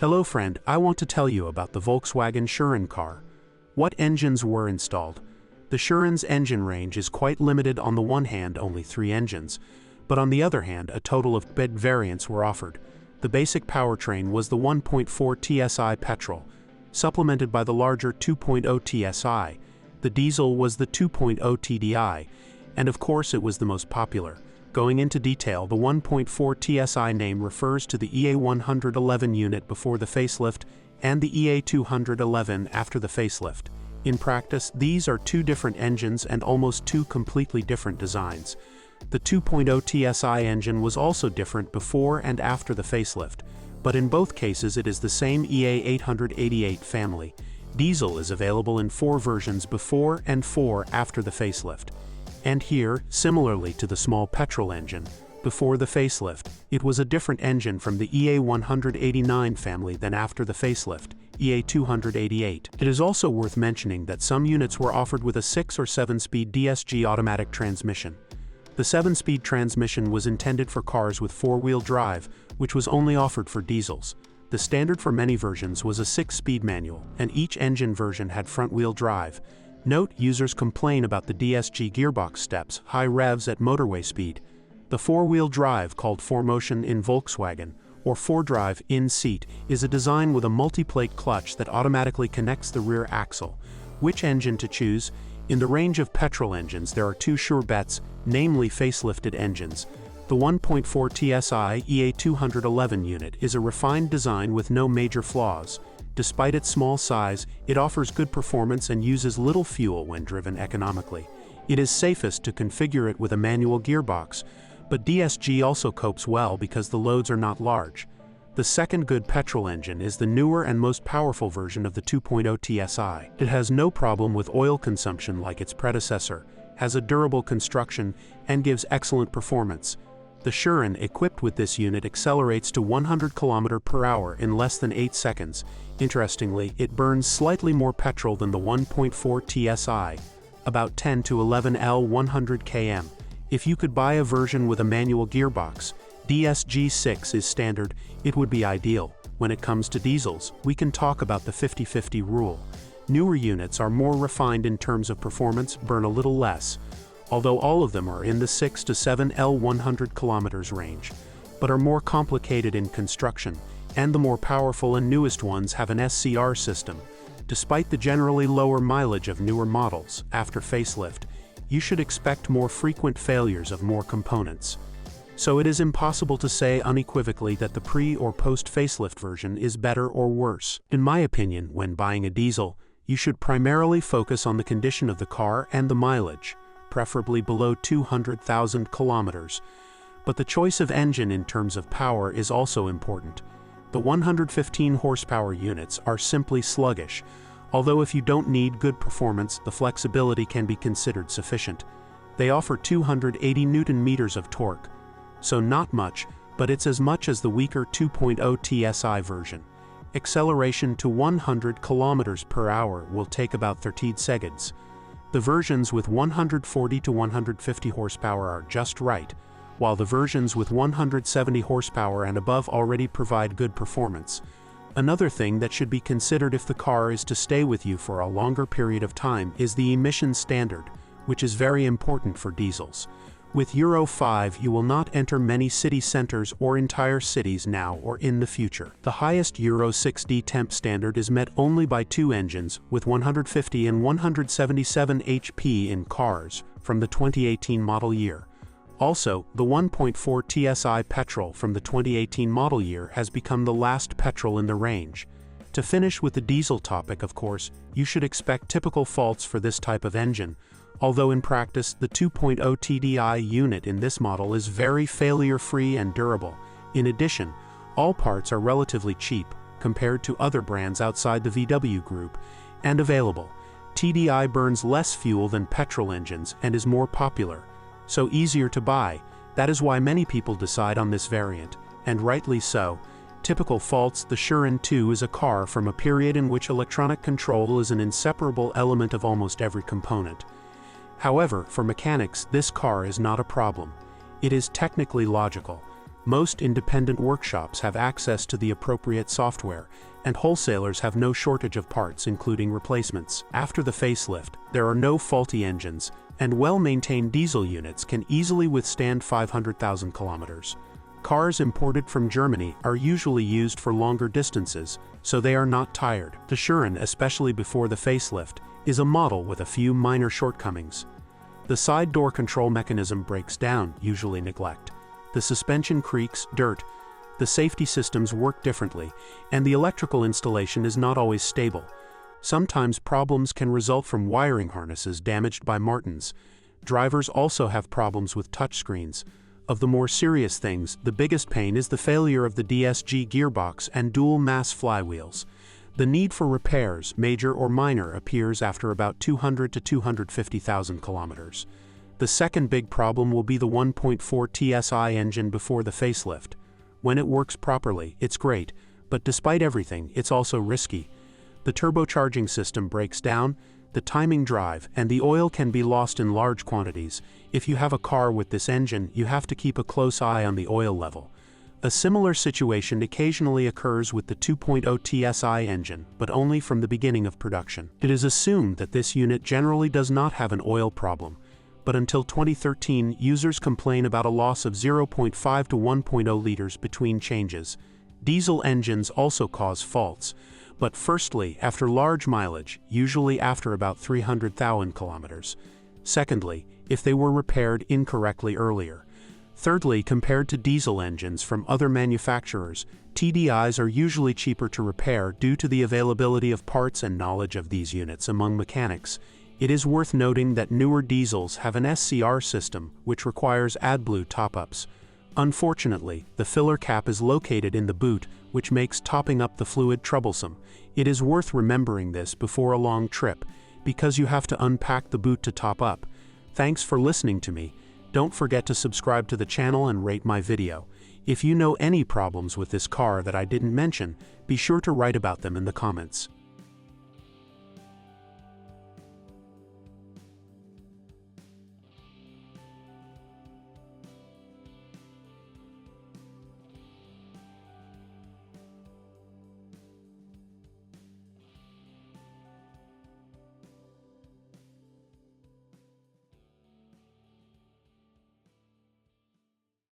Hello friend, I want to tell you about the Volkswagen Sharan car. What engines were installed? The Sharan's engine range is quite limited. On the one hand, only 3 engines, but on the other hand, a total of bed variants were offered. The basic powertrain was the 1.4 TSI petrol, supplemented by the larger 2.0 TSI. The diesel was the 2.0 TDI, and of course it was the most popular. Going into detail, the 1.4 TSI name refers to the EA111 unit before the facelift and the EA211 after the facelift. In practice, these are 2 different engines and almost 2 completely different designs. The 2.0 TSI engine was also different before and after the facelift, but in both cases it is the same EA888 family. Diesel is available in 4 versions before and 4 after the facelift. And here, similarly to the small petrol engine, before the facelift, it was a different engine from the EA189 family than after the facelift, EA288. It is also worth mentioning that some units were offered with a 6 or 7-speed DSG automatic transmission. The 7-speed transmission was intended for cars with 4-wheel drive, which was only offered for diesels. The standard for many versions was a 6-speed manual, and each engine version had front-wheel drive. Note, users complain about the DSG gearbox steps, high revs at motorway speed. The 4-wheel drive, called 4Motion in Volkswagen, or 4-drive in-seat, is a design with a multi-plate clutch that automatically connects the rear axle. Which engine to choose? In the range of petrol engines, there are 2 sure bets, namely facelifted engines. The 1.4 TSI EA211 unit is a refined design with no major flaws. Despite its small size, it offers good performance and uses little fuel when driven economically. It is safest to configure it with a manual gearbox, but DSG also copes well because the loads are not large. The second good petrol engine is the newer and most powerful version of the 2.0 TSI. It has no problem with oil consumption like its predecessor, has a durable construction, and gives excellent performance. The Sharan equipped with this unit accelerates to 100 km/h in less than 8 seconds. Interestingly, it burns slightly more petrol than the 1.4 TSI, about 10 to 11 L 100 km. If you could buy a version with a manual gearbox, DSG-6 is standard, it would be ideal. When it comes to diesels, we can talk about the 50-50 rule. Newer units are more refined in terms of performance, burn a little less, although all of them are in the 6 to 7 L 100 km range, but are more complicated in construction, and the more powerful and newest ones have an SCR system. Despite the generally lower mileage of newer models, after facelift, you should expect more frequent failures of more components. So it is impossible to say unequivocally that the pre- or post-facelift version is better or worse. In my opinion, when buying a diesel, you should primarily focus on the condition of the car and the mileage, preferably below 200,000 kilometers. But the choice of engine in terms of power is also important. The 115 horsepower units are simply sluggish, although if you don't need good performance, the flexibility can be considered sufficient. They offer 280 Nm of torque, so not much, but it's as much as the weaker 2.0 TSI version. Acceleration to 100 km/h will take about 30 seconds. The versions with 140 to 150 horsepower are just right, while the versions with 170 horsepower and above already provide good performance. Another thing that should be considered if the car is to stay with you for a longer period of time is the emission standard, which is very important for diesels. With Euro 5, you will not enter many city centers or entire cities now or in the future. The highest Euro 6D temp standard is met only by 2 engines, with 150 and 177 HP in cars from the 2018 model year. Also, the 1.4 TSI petrol from the 2018 model year has become the last petrol in the range. To finish with the diesel topic, of course, you should expect typical faults for this type of engine, although in practice, the 2.0 TDI unit in this model is very failure-free and durable. In addition, all parts are relatively cheap compared to other brands outside the VW group, and available. TDI burns less fuel than petrol engines and is more popular, so easier to buy. That is why many people decide on this variant, and rightly so. Typical faults: the Sharan II is a car from a period in which electronic control is an inseparable element of almost every component. However, for mechanics, this car is not a problem. It is technically logical. Most independent workshops have access to the appropriate software, and wholesalers have no shortage of parts, including replacements. After the facelift, there are no faulty engines, and well-maintained diesel units can easily withstand 500,000 kilometers. Cars imported from Germany are usually used for longer distances, so they are not tired. The Sharan, especially before the facelift, is a model with a few minor shortcomings. The side door control mechanism breaks down, usually neglect. The suspension creaks, dirt. The safety systems work differently, and the electrical installation is not always stable. Sometimes problems can result from wiring harnesses damaged by martins. Drivers also have problems with touchscreens. Of the more serious things, the biggest pain is the failure of the DSG gearbox and dual mass flywheels. The need for repairs, major or minor, appears after about 200 to 250,000 kilometers. The second big problem will be the 1.4 TSI engine before the facelift. When it works properly, it's great, but despite everything, it's also risky. The turbocharging system breaks down, the timing drive, and the oil can be lost in large quantities. If you have a car with this engine, you have to keep a close eye on the oil level. A similar situation occasionally occurs with the 2.0 TSI engine, but only from the beginning of production. It is assumed that this unit generally does not have an oil problem, but until 2013, users complain about a loss of 0.5 to 1.0 liters between changes. Diesel engines also cause faults, but firstly, after large mileage, usually after about 300,000 kilometers. Secondly, if they were repaired incorrectly earlier. Thirdly, compared to diesel engines from other manufacturers, TDIs are usually cheaper to repair due to the availability of parts and knowledge of these units among mechanics. It is worth noting that newer diesels have an SCR system, which requires AdBlue top-ups. Unfortunately, the filler cap is located in the boot, which makes topping up the fluid troublesome. It is worth remembering this before a long trip, because you have to unpack the boot to top up. Thanks for listening to me. Don't forget to subscribe to the channel and rate my video. If you know any problems with this car that I didn't mention, be sure to write about them in the comments.